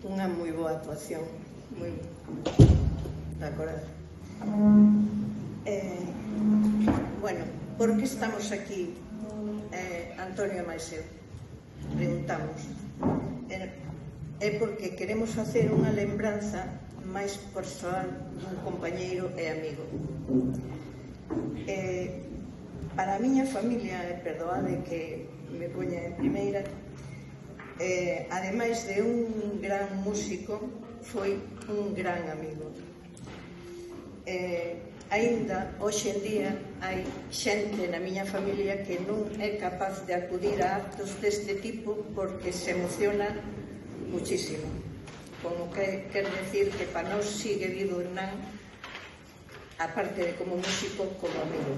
unha moi boa actuación, moi de acordo. Bueno, por que estamos aquí, Antonio e máis eu? Preguntamos. É porque queremos facer unha lembranza máis persoal dun compañeiro e amigo. Para a miña familia, perdoade que me poña en primeira, ademais de un gran músico, foi un gran amigo. Aínda, hoxe en día, hai xente na miña familia que non é capaz de acudir a actos deste tipo porque se emociona muchísimo. Como que quer decir que para nós sigue vivo Hernán, aparte de como músico, como amigo.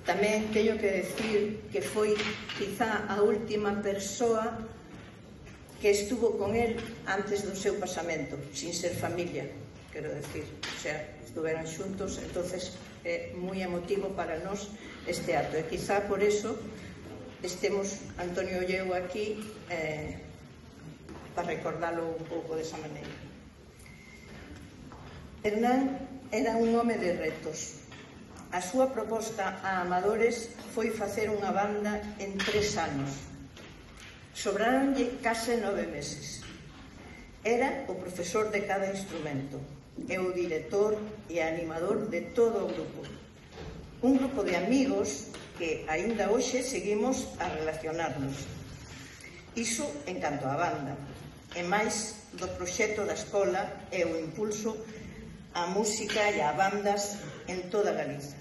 Tamén teño que decir que foi quizá a última persoa que estuvo con él antes do seu pasamento, sin ser familia, quero decir, o sea, estuveron xuntos, entonces é moi emotivo para nós este acto, e quizá por eso estemos Antonio e eu aquí para recordalo un pouco desa maneira. Hernán era un home de retos. A súa proposta a amadores foi facer unha banda en 3 anos. Sobraronlle case 9 meses. Era o profesor de cada instrumento, e o director e animador de todo o grupo. Un grupo de amigos que aínda hoxe seguimos a relacionarnos. Iso en canto á banda, e máis do proxecto da escola e o impulso á música e a bandas en toda Galiza.